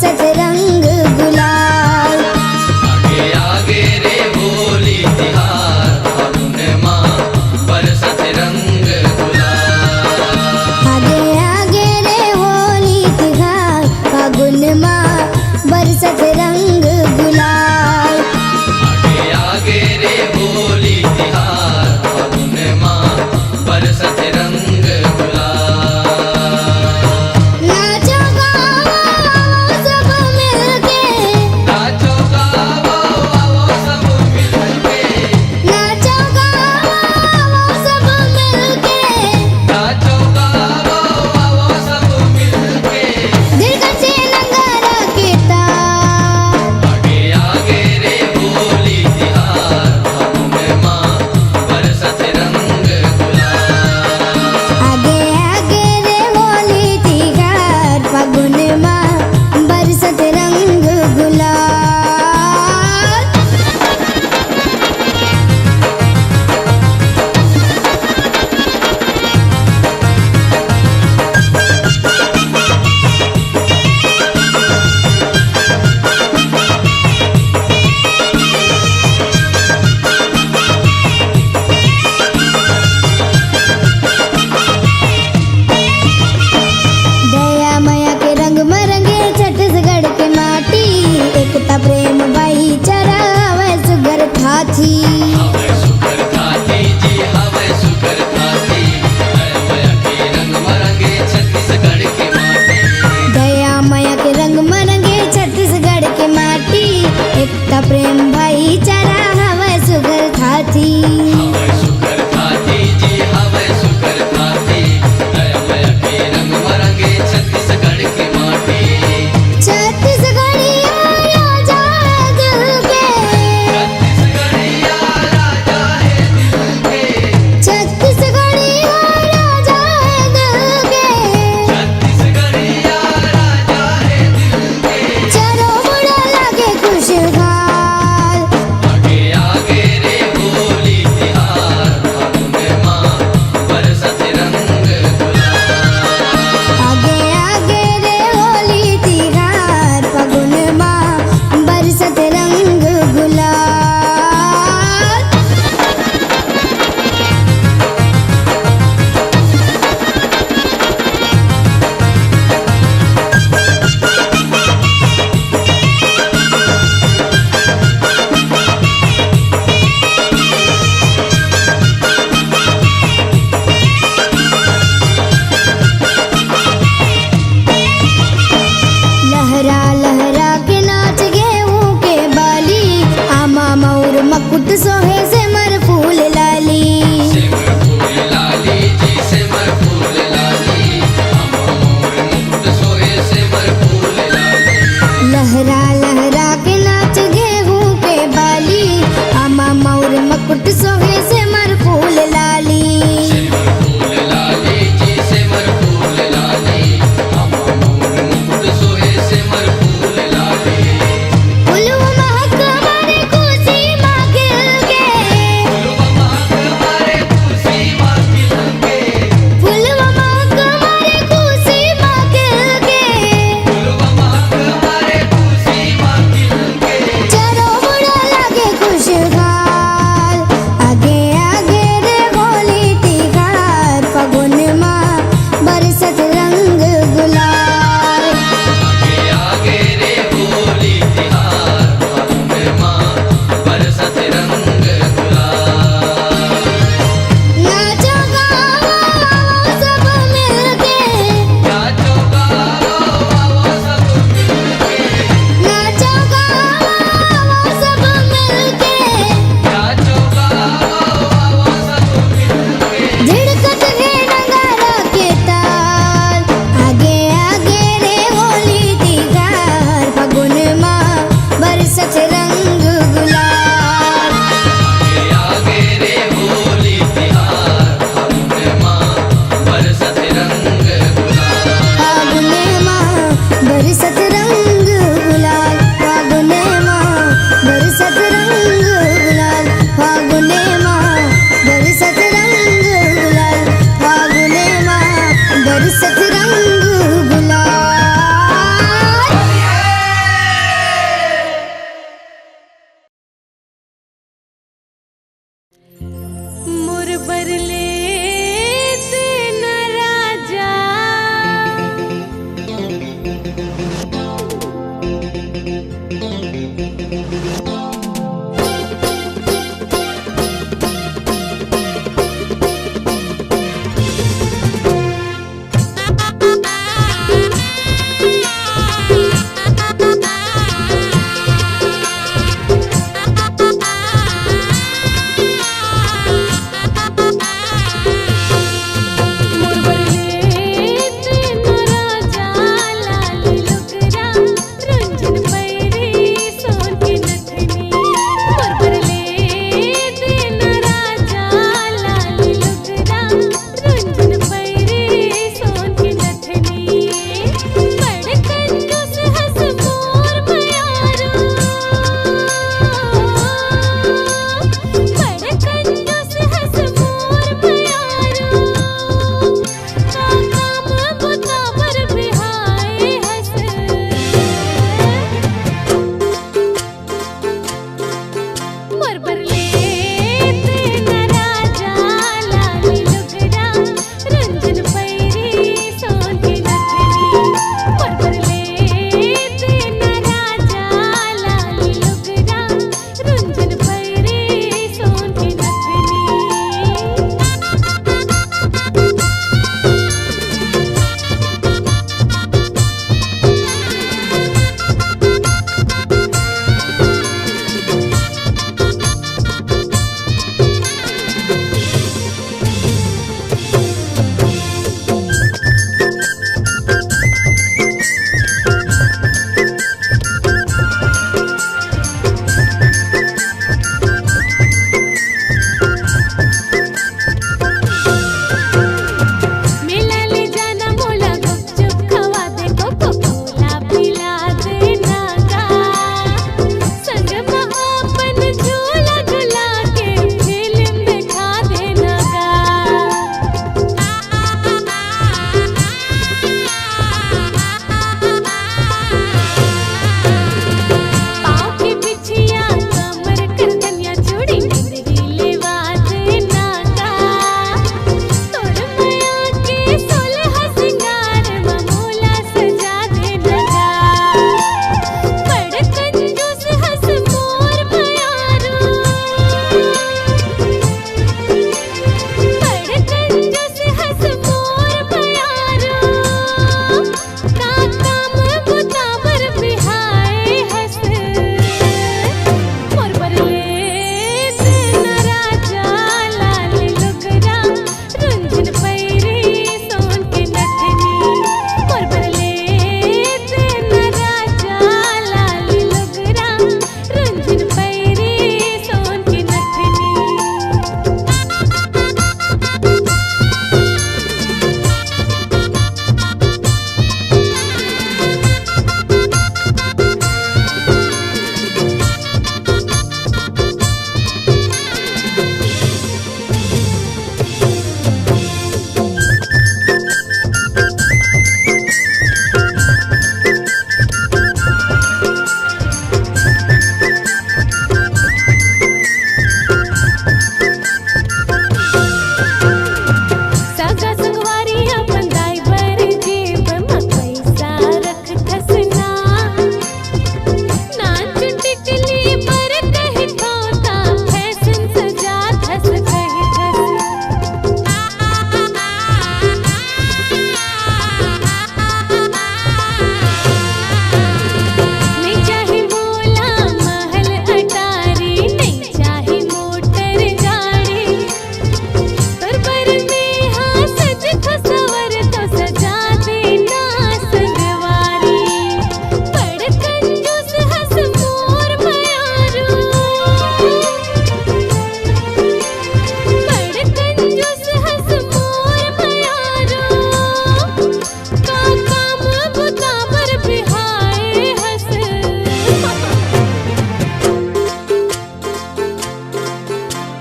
बरसत रंग गुलाल। आगे आगे रे होली तिहार फागुन माँ बरसत रंग गुलाल। आगे आगे रे होली तिहार फागुन माँ बरसत रंग गुलाल। आगे आगे रे होली तिहार फागुन माँ बरसत रंग गुलाल। नाचो गाओ सब मिलके, नाचो गाओ आओ सब मिलके, नाचो गाओ सब मिलके, नाचो गाओ आओ सब मिलके। दिलकश नगारा के तार।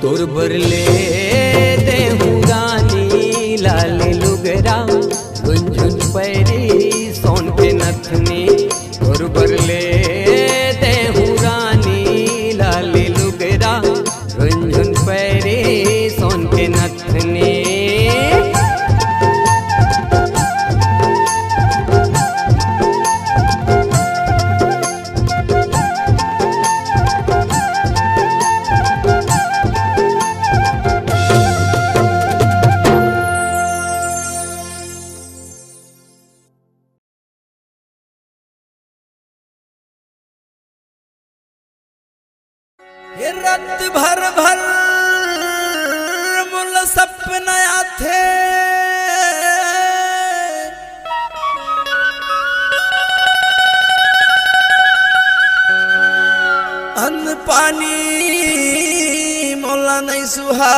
तोर बरले देहूँ गानी लाल लुगरा गुंजुन पैरी सोन के नथनी तोर बरले देहूँ रानी लाल लुगरा गुंजुन पैरी सोन के नथनी ये रात भर भर मुल सपना थे अन्न पानी मोला नहीं सुहा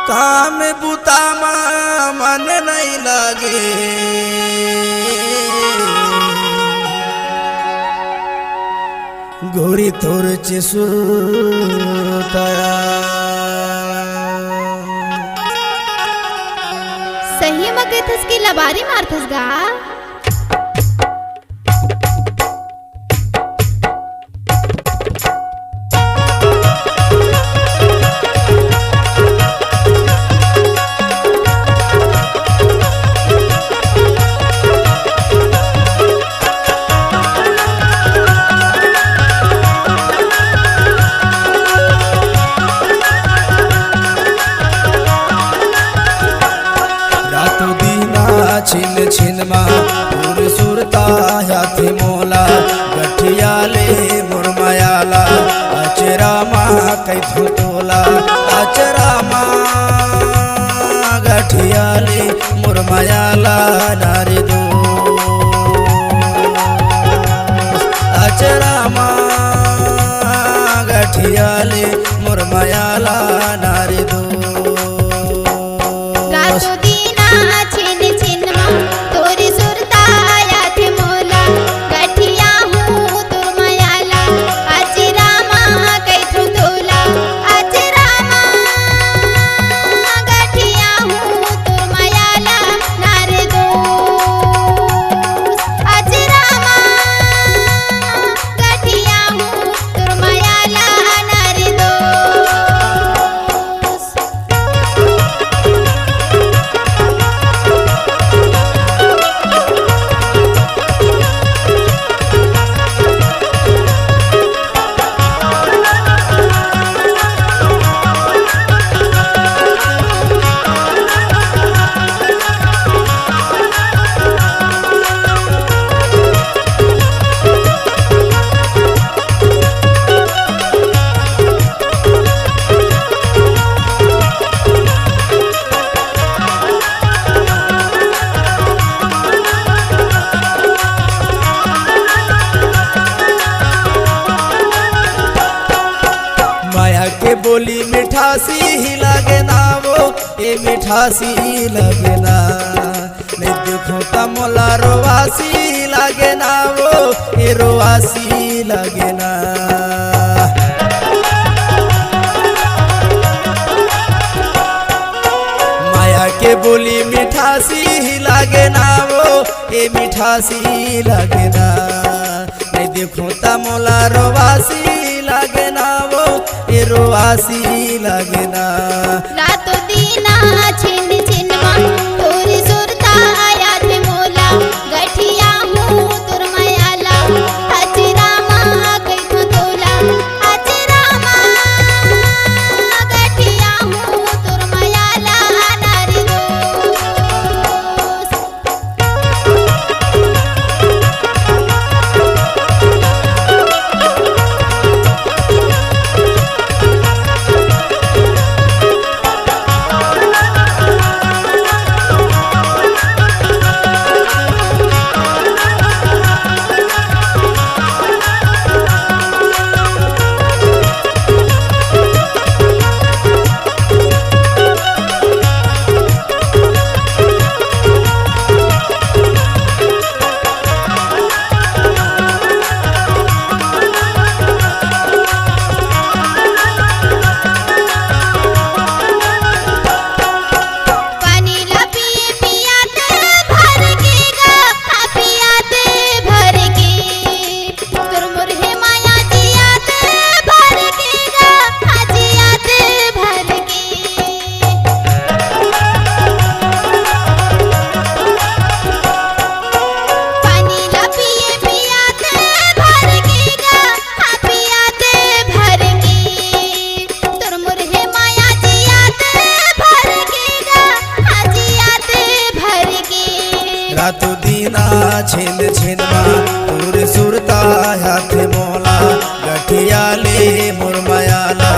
काम बुता मन नहीं लगे गोरी तोर चिसुताया सही मग येतस की लबारी मारतस गा छिन छिन मा पूर सुरता हाथी मोला गठियाले मुरमयाला अचरा मा कैथु तोला अचरा मा गठियाले मुरमयाला नारे दो अचरा मा गठियाले मुरमयाला नारे दो रातो दीना छिन छिन मा तोरी सुरता याथे मोला गठिया हूँ तुर मयाला अची रामा कैथु तोला अची रामा गठिया हूँ तुर मयाला नारे दो अची रामा गठिया हूँ तुर मयाला नारे दो माया के बोली मिठासी ही लगे ना वो ये मिठासी लगे ना नहीं देखो तो मोला रोवासी लगे ना वो ये रोवासी लगे ना माया के बोली मिठासी ही लगे ना वो ये मिठासी लगे ना नहीं देखो तो मोला रोवासी लगे ना वो ये रोवासी लगे ना रातो दीना छिन छिन मा तोरी सुरता याथे मोला गठिया हूँ तुर मयाला अची रामा कैथु तोला अची रामा गठिया हूँ तुर मयाला नारी दो रातो दीना छिन छिनमा तोर सुरता हाथ मोला गठिया ले मोर मायाला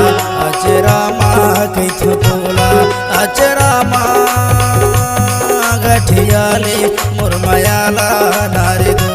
अचरा माँ कैथो तोला अचरा माँ गठिया ले मोर मायाला नारे दो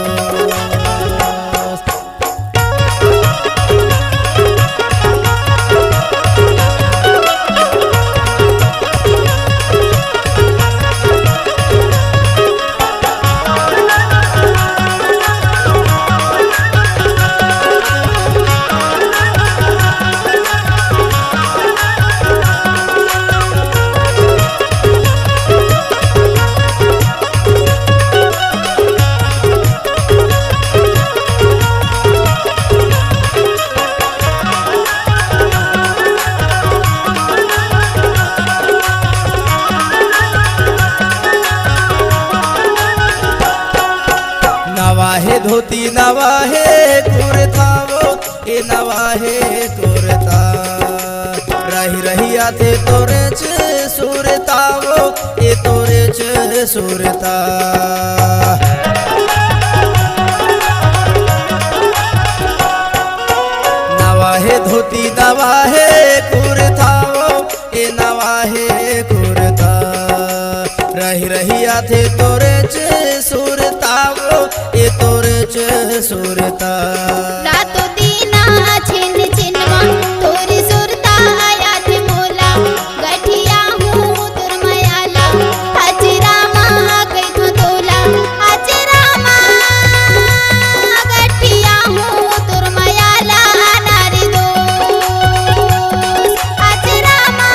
नवाहे धोती नवाहे कुर्तावो ए नवाहे कुर्ता रही रही आते तोरे च सुरतावो ए तोरे च सुरता नवाहे धोती नवाहे कुर्तावो ए नवाहे कुर्ता रही रही आते तोरे च सुरतावो ए तोरे च सुरता रातो दीना छिन छिनमा तोरी सुरता याद मोला गठिया हूँ तुर मायाला अचरा माँ कैथो तोला अचरा माँ गठिया हूँ तुर मायाला नारी दो अचरा माँ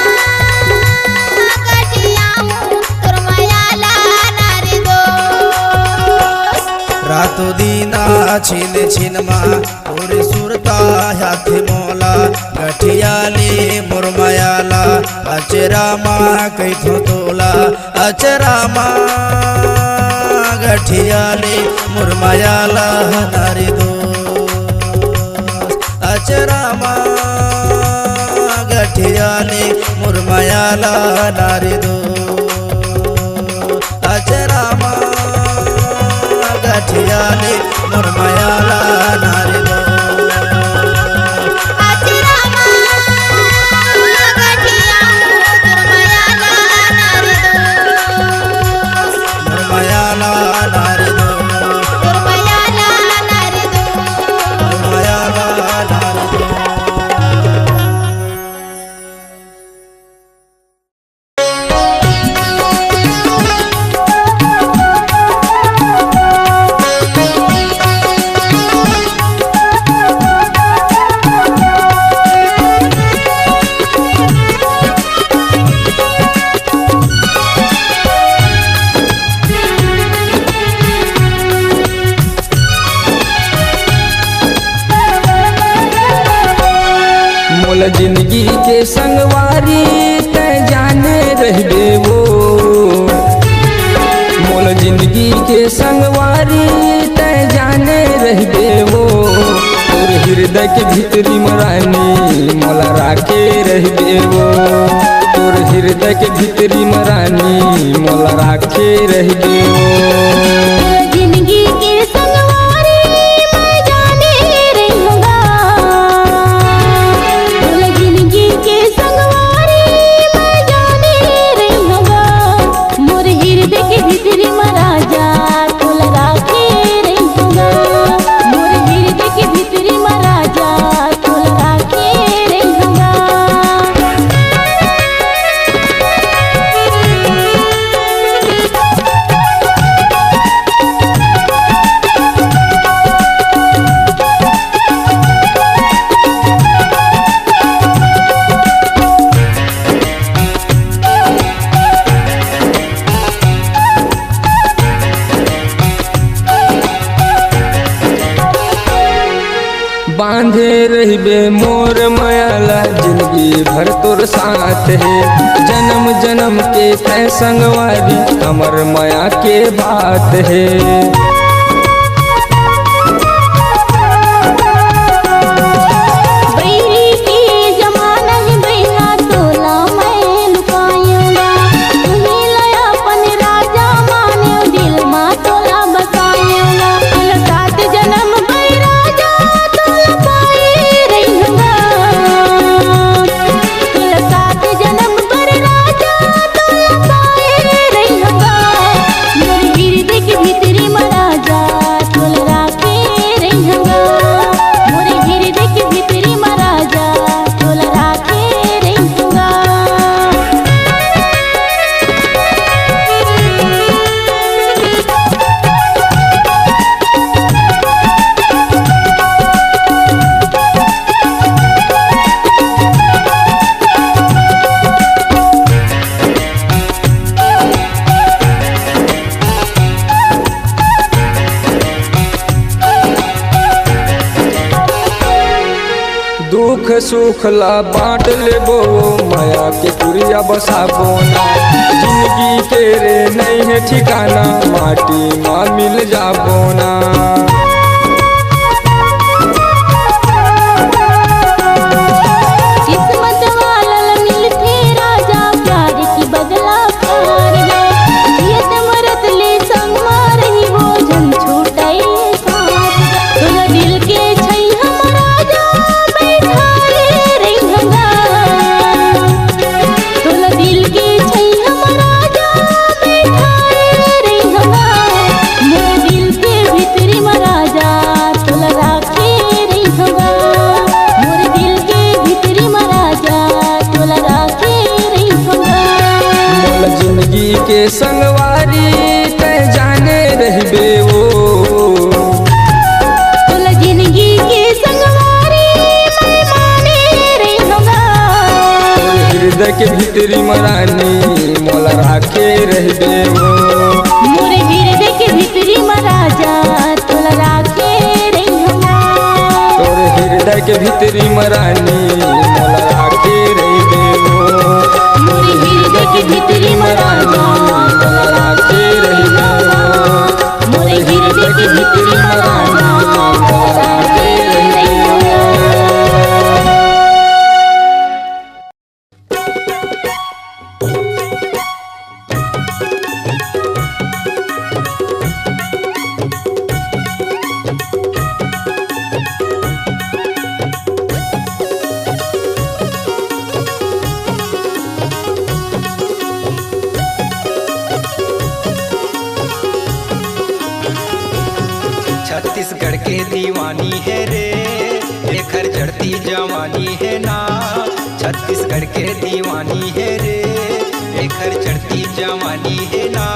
गठिया हूँ तुर मायाला नारी दो रातो दीना छिन छिनमा तोरे सुरता हाथ मोला गठिया ले मोर मायाला अचरा माँ कैथो तोला अचरा माँ गठिया ले मोर मायाला नारी दो अचरा माँ गठिया ले मोर मायाला नारी दो अचरा माँ गठिया ले मोर मायाला नारी दो अचरा माँ गठिया हूँ तुर मायाला नारी दो मोर मायाला नारी दो तुर मायाला नारी दो मोर मायाला नारी दो मोल जिंदगी के संगवारी तय जाने रहबे वो मोल जिंदगी के संगवारी तय जाने रहबे वो तोर हृदय के भीतरी मरानी मोला राखे रहबे वो तोर हृदय के भीतरी मरानी मोला राखे रहबे वो जिंदगी के संगवारी मैं जाने रहूँगा जिंदगी के संगवारी मैं जाने रहूँगा मोर हृदय के भीतरी महाराजा तुल राखे रहूँगा मोर हृदय के भीतरी महाराजा तुल राखे रहूँगा बांधे रहबे मोर मायाला जिंदगी भर तोर साथ है जन्म जन्म के तय संगवारी हमर माया के बात है बैरी के जमाना में बैला तोला मैं लुकायूंगा तुम्हें लया अपन राजा माने दिल मा तो दुख सुख ला बांट लेबो माया के पुरिया बसाबो ना जिंदगी के रे नहीं है ठिकाना माटी माँ मिल जाबो ना किस्मत वाला मिलते राजा प्यार की बदला कार जियत मरत ले संग मारही वो जन छूटाई साथ तोला दिल के छै हम राजा बैठाले रहिंगा तोला दिल के छै हम राजा बैठाले रहिंगा मोर दिल के भीतरी में राजा तोला राखे रहिंगा मोर दिल के भीतरी में राजा तोला राखे रहिंगा मोल जिंदगी के संगवारी तय जाने रहबे वो तोला जिंदगी के संगवारी मैं माने रहिंगा हृदय के भीतरी मरानी मोला राखे रहबे वो मोर हृदय के भीतरी में राजा तोला राखे रहिंगा तोर हृदय के भीतरी मरानी मोला राखे रहबे वो मोर हृदय के भीतरी में राजा मोला राखे रहबे वो मोर हृदय के भीतरी में राजा तोला राखे रहिंगा छत्तीसगढ़ के दीवानी है रे लेकर चढ़ती जवानी है ना छत्तीसगढ़ के दीवानी है रे लेकर चढ़ती जवानी है ना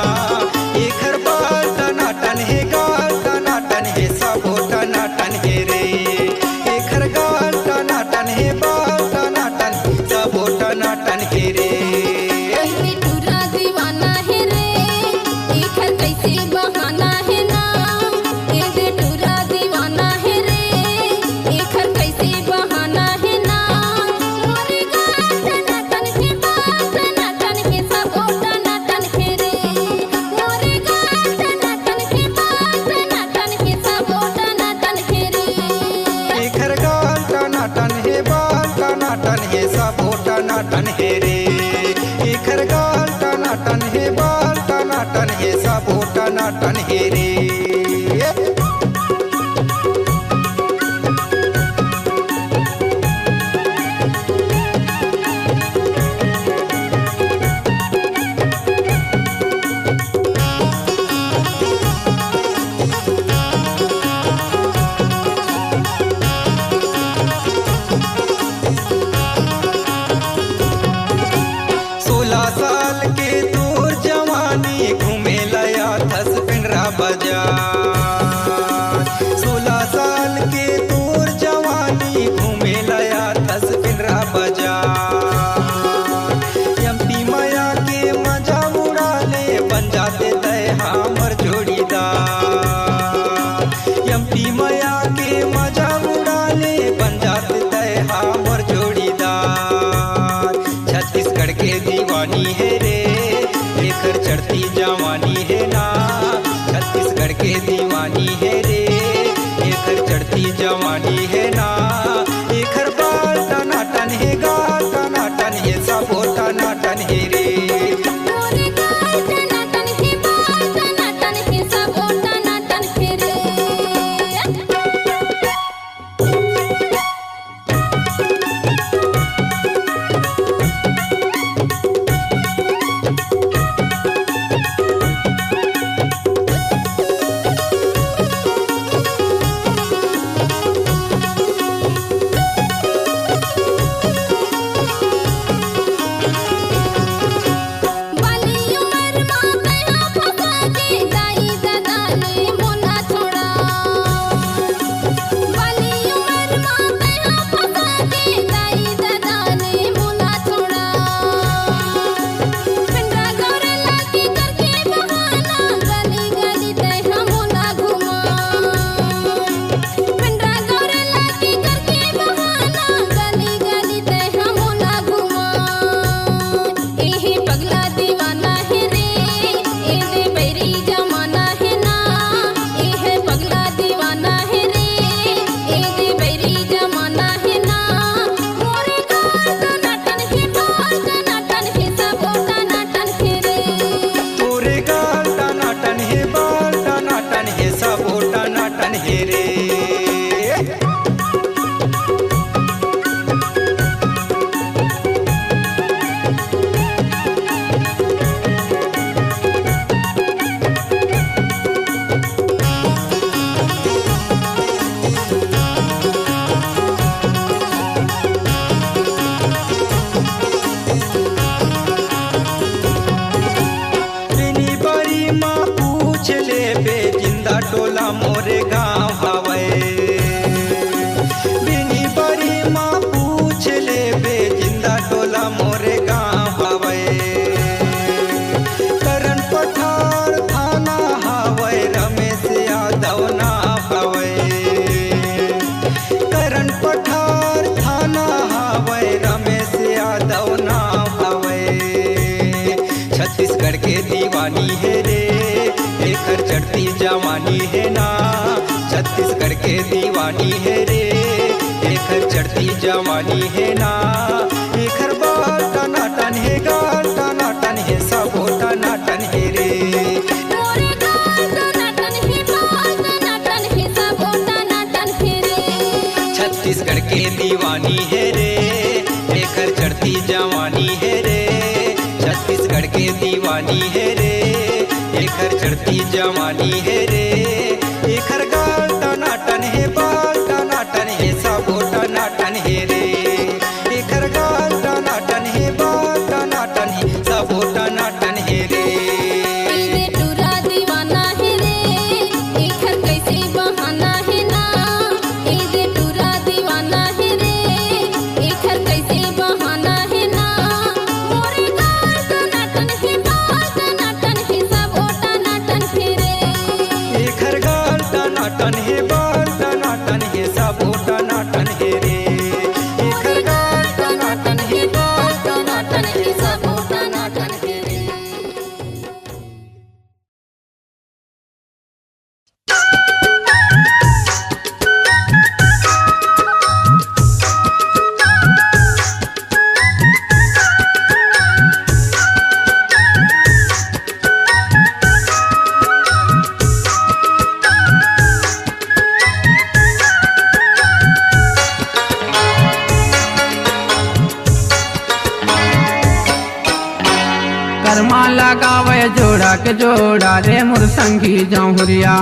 एकर बाल टनाटन है गाल टनाटन है सबो टनाटन है रे एकर गाल टनाटन है बाल टनाटन सबो टनाटन है रे कहते टूरा दीवाना है रे एकर कैसे बहाना है ना कहते टूरा दीवाना है रे एकर कैसे बहाना है ना मोरे गाल टनाटन है बाल टनाटन है सबो टनाटन है रे मोरे गाल टनाटन है बाल टनाटन है सबो टनाटन है रे एकर गाल टनाटन है बाल टनाटन है सबो टनाटन है रे एकर गाल टनाटन है बाल टनाटन है सबो टनाटन है रे सोलह साल के तोर जवानी घूमे लया थस पिंडरा बाजार 16 साल के तोर जवानी घूमे लया थस पिंडरा बाजार एमपी माया के मजा उड़ा ले बन जाते तय हमर जोड़ीदार एमपी माया के मजा उड़ा ले बन जाते तय हमर जोड़ीदार छत्तीसगढ़ के दीवानी है रे लेकर चढ़ती जवानी है ना छत्तीसगढ़ के दीवानी है रे लेकर चढ़ती जवानी है ना एकर बाल टनाटन है गाल टनाटन है सबो टनाटन है रे मोरे गाल टनाटन है बाल टनाटन है सबो टनाटन है रे टोला मोरे गाँव हवे बिनी बड़ी माँ पूछ ले बे जिंदा टोला मोरे गाँव हवे करण पठार थाना हवे रमेश यादव ना हवे करण पठार थाना हवे रमेश यादव ना हवे छत्तीसगढ़ के दीवानी है रे एकर चढ़ती जवानी है ना छत्तीसगढ़ के दीवानी है रे एकर चढ़ती जवानी है ना एकर बाल टनाटन है गाल टनाटन है सबो टनाटन है रे मोरे गाल टनाटन है बाल टनाटन है सबो टनाटन है रे छत्तीसगढ़ के दीवानी है रे एकर चढ़ती जवानी है रे छत्तीसगढ़ के दीवानी है रे एकर चढ़ती जवानी है रे एकर गाल टनाटन है बाल टनाटन है सबो टनाटन है रे एकर गाल टनाटन है बाल टनाटन है सबो टनाटन है रे रे टूरा दीवाना है रे एकर कैसे बहाना है ना रे टूरा दीवाना है रे एकर कैसे बहाना है ना मोरे गाल टनाटन है बाल टनाटन है सबो टनाटन है रे एकर गाल टनाटन है बाल टनाटन है सबो टनाटन है रे एकर गाल टनाटन है बाल टनाटन है सबो टनाटन है रे कर्मा लगावे जोड़ा के जोड़ा रे मोर संगी जौहरिया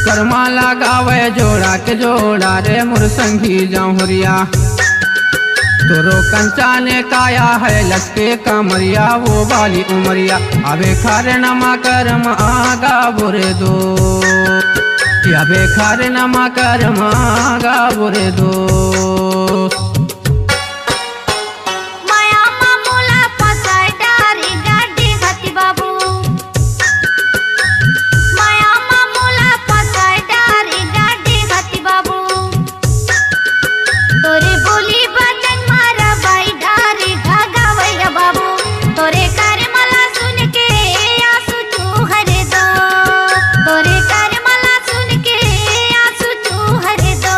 कर्मा लगावे जोड़ा के जोड़ा रे मोर संगी जौहरिया तोरो कंचाने काया है लचके कमरिया वो वाली उमरिया अबे खारे नमा कर्म आगा बुरे दो अबे खारे नमा कर्म आगा बुरे दो माया मामूला पसाय डारी गाडी घाती बाबू माया मामूला पसाय डारी गाडी घाती बाबू तोरे बोली बचन मारा बाई डारी घागावैया बाबू तोरे कार्य मला सुन के आंसू तू हरे दो तोरे कार्य मला सुन के आंसू तू हरे दो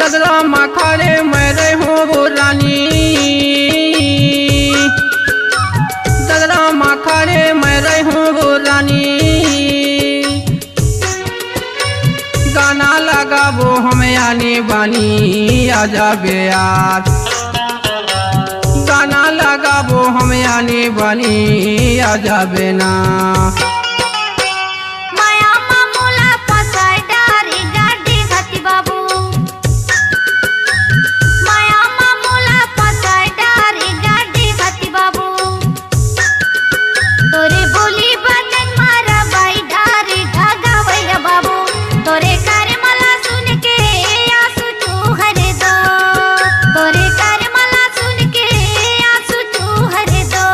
गजरा मखारे मेरे हो वो रानी गजरा मखारे मेरे हो वो रानी गाना लगा वो हमें आने बानी आजा बे यार गाना लगा वो हमें आने बानी आजा बे ना माया मामूला पसाय डारी गाडी घाती बाबू माया मामूला पसाय डारी गाडी घाती बाबू तोरे बोली बचन मारा बाई डारी घागावैया बाबू तोरे कार्य मला सुन के आंसू तू हरे दो तोरे कार्य मला सुन के आंसू तू हरे दो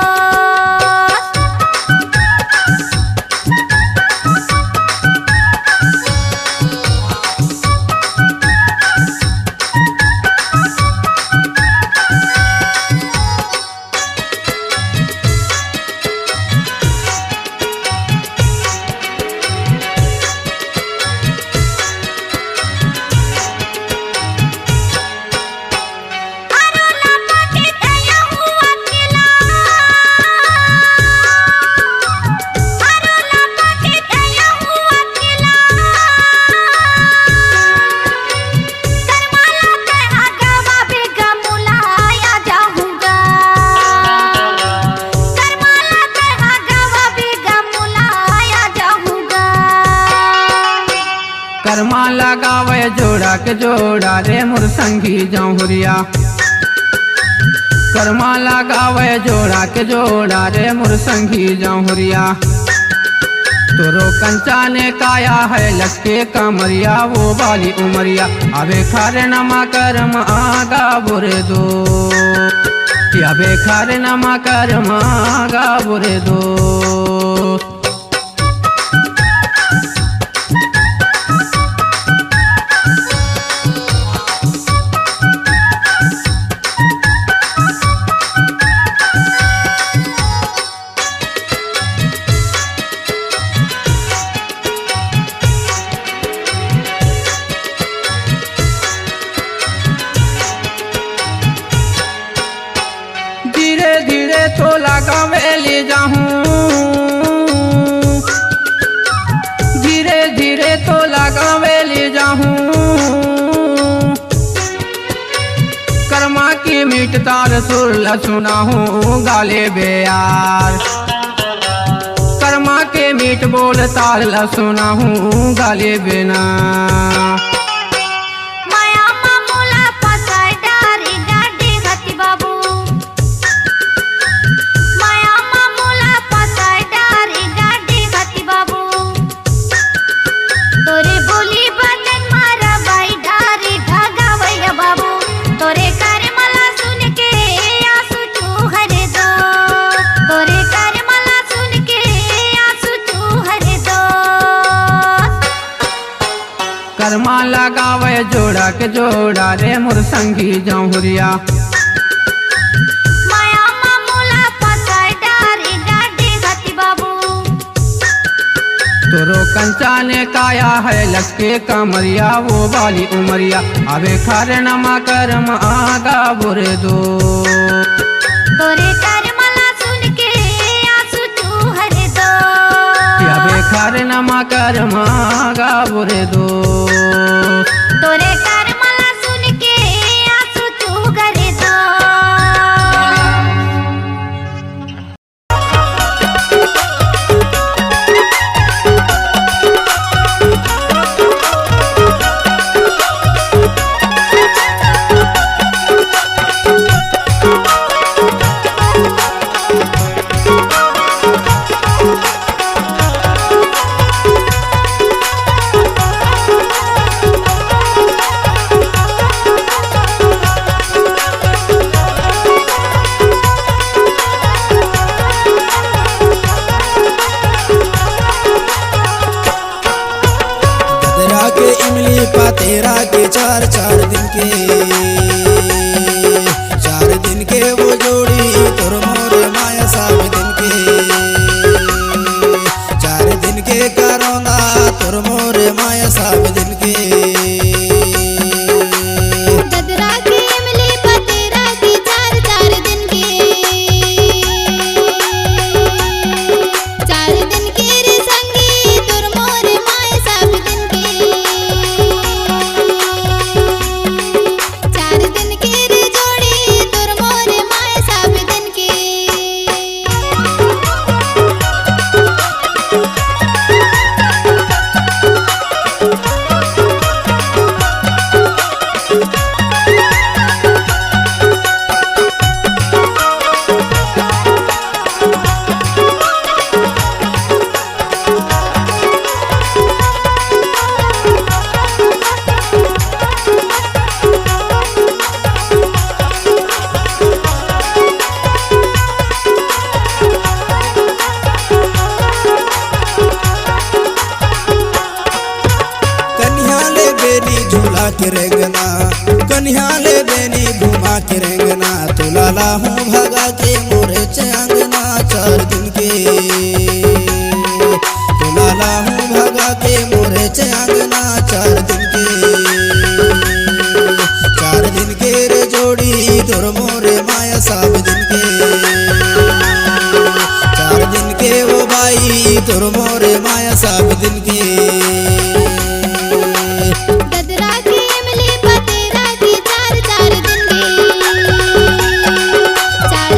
कर्मा लगावे जोड़ा के जोड़ा रे मोर संगी जौहरिया कर्मा लगावे जोड़ा के जोड़ा रे मोर संगी जौहरिया तोरो कंचा ने काया है लटके कमरिया वो वाली उमरिया अबे खारे नमा कर्म आगा बुरे दो अबे खारे नमा कर्म आगा बुरे दो धीरे धीरे तो लगावे ले जाऊं धीरे धीरे तो लगावे ले जाऊं कर्मा की मीठ तार सुर सुना हूँ गाले बेयार कर्मा के मीठ बोल तार सुना हूँ गाले बिना कर्मा लगावे जोड़ा के जोड़ा रे मोर संगी जौहरिया माया मामूला पसाय डारी गाडी गति बाबू तोरो कंचा ने काया है लटके कमरिया वो वाली उमरिया अबे खारे नमा कर्म आगा बुरे दो तोरे कर्मला सुन के आंसू तू हरे दो अबे खारे नमा कर्म आगा बुरे दो तोरे कर्मला सुन के आंसू तू करे दो तेरा के चार दिन के वो जोड़ी तोर मोर माया साब दिन के 4 दिन के करोना तोर मोर माया साब दिन के ददरा के इमली पतेरा की 4 दिन के 4 दिन के रे संगी तोर मोर माया साब दिन के 4 दिन के रे जोड़ी तोर मोर माया साब दिन के झूला के रेंगना कन्या ले बेनी घुमा के रेंगना तुला लाहूं भगा के मोरे चंगना 4 दिन के तुला लाहूं भगा के मोरे चंगना 4 दिन के 4 दिन के रे जोड़ी तोर मोरे माया साब दिन के 4 दिन के वो भाई तोर मोरे माया साब दिन के ददरा की इमली पतेरा की 4 दिन के 4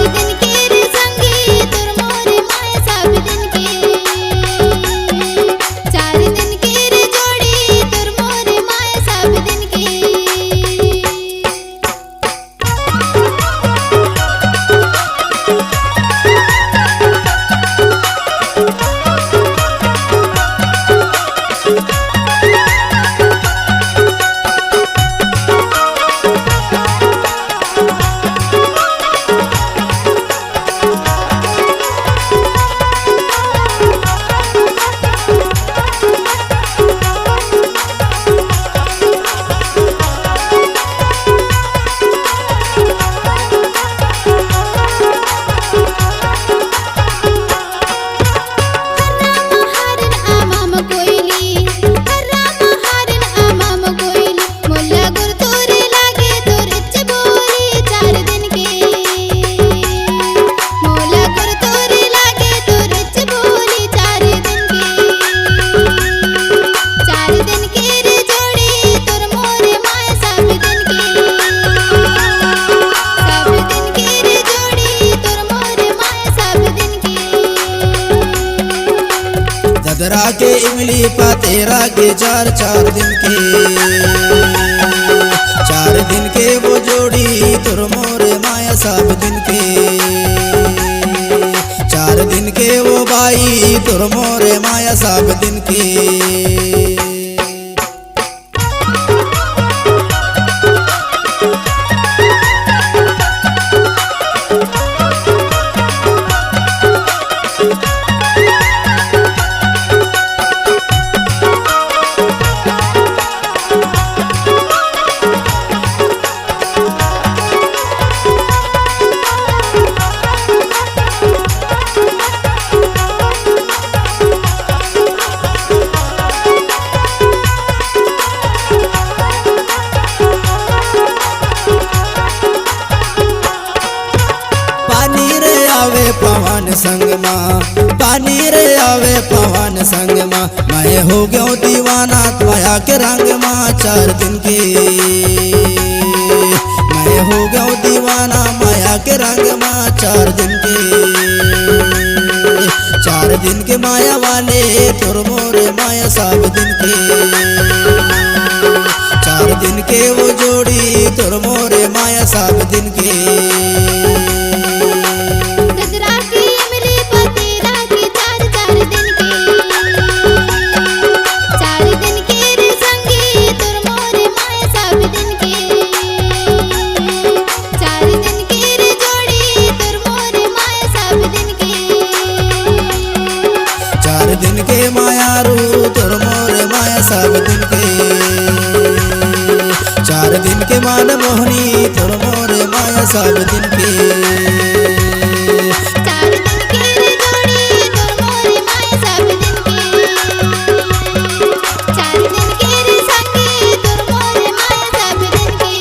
इमली पतेरा के चार चार दिन के 4 दिन के वो जोड़ी तुर मोरे माया सब दिन के 4 दिन के वो बाई तुर मोरे माया सब दिन के। पवन संगमा पानी रे आवे पवन संगमा मैं हो गयो दीवाना माया के रंग माँ 4 दिन के मैं हो गयो दीवाना माया के रंग माँ 4 दिन के 4 दिन के माया वाले तुर मोरे माया सब दिन के 4 दिन के वो जोड़ी तुर मोरे माया सब दिन के। दिन के माया रू तुर मोरे माया सब दिन के 4 दिन के मान मोहनी तुर मोरे माया सब दिन के 4 दिन के जोड़ी तुर मोरे माया सब दिन के 4 दिन के संगी तुर मोरे माया सब दिन के।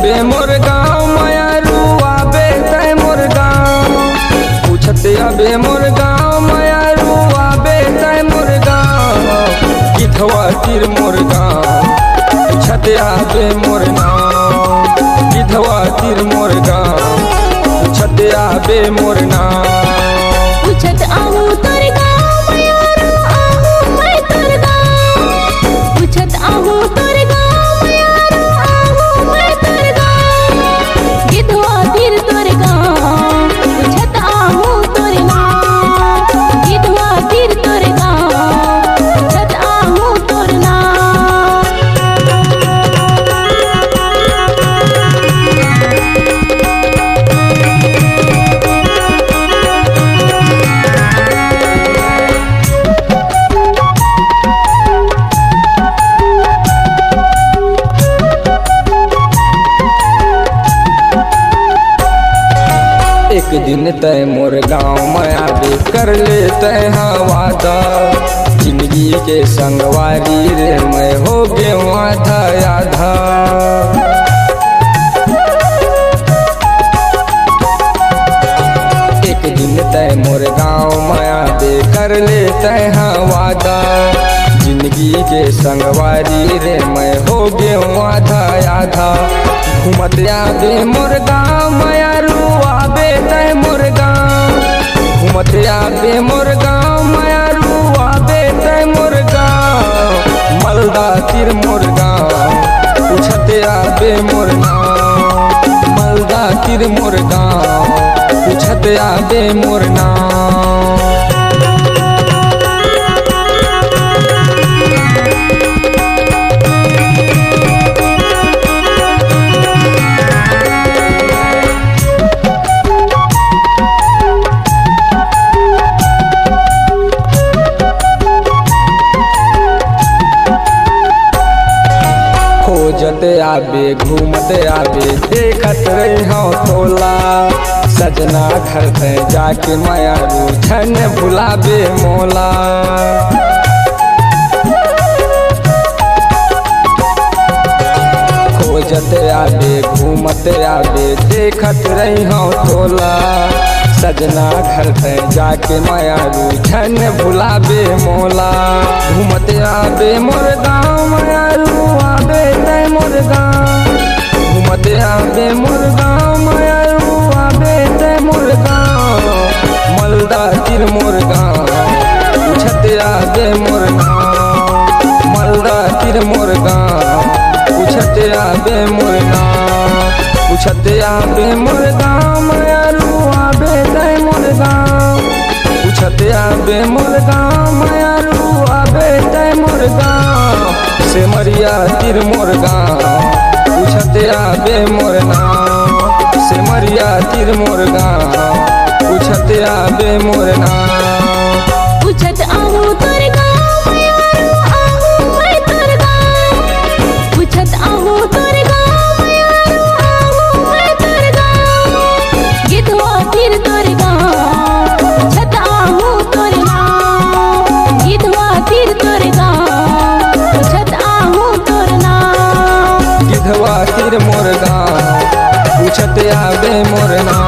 बे मोर गाँव माया रुआ बे तय मोर गाँव पूछते अबे मोर गाँव माया रुआ बे तय मोर गाँव गिधवा तीर मोर गाँव पूछते आबे मोर नाम गिधवा तीर मोर गाँव पूछते आबे मोर नाम पूछत आहू तोर गाँव माया रू आहू मैं तोर गाँव पूछत आहू तोर गाँव माया रू आहू मैं तोर गाँव गिधवा तीर तोर गाँव पूछत आहू तोर नाम गिधवा तीर तोर गाँव पूछत आहू तोर नाम। एक दिन तय मोर गाँव में आबे कर ले तय वादा जिंदगी के संगवारी रे मैं हो गयो आधा आधा एक दिन तय मोर गाँव में आबे कर ले तय वादा जिंदगी के संगवारी रे मैं हो गयो आधा आधा घूमत आबे मोर गाँव माया रुआबे तय मोर गाँव घूमत आबे मोर गाँव माया रुआबे तय मोर गाँव मलदा तीर मोर गाँव पूछत आबे मोर नाम मलदा तीर मोर गाँव पूछत आबे मोर नाम। खोजत आबे घूमत आबे देखत रही हूँ तोला सजना घर से जाके माया रूझन भुलाबे मोला खोजत आबे घूमत आबे देखत रही हूँ तोला सजना घर पे जाके मायारू छन भुलाबे मोला घूमत आबे मोर गाँव मायारू आबे तय मोर गाँव घूमत आबे मोर गाँव मायारू आबे तय मोर गाँव मलदा तिर मोर गाँव पूछत आबे मोर गाँव मलदा तिर मोर गाँव पूछत आबे मोर गाँव पूछत आबे मोर गाँव मायारू आबे तय मोर गाँव पूछत आबे मोर गाँव मायारू आबे तय मोर गाँव से मरिया तिर मोर गाँव पूछत आबे मोर नाम से मरिया तिर मोर गाँव पूछत आबे मोर नाम पूछत आहू तोर गाँव मायारू आहू मैं तोर गाँव पूछत आहू तोर गाँव मायारू आहू मैं तोर गाँव गिधवा तीर तोर गाँव पूछत आहू तोर नाम गिधवा तीर तोर गाँव पूछत आहू तोर नाम गिधवा तिर मोर गाँव पूछत आबे मोर नाम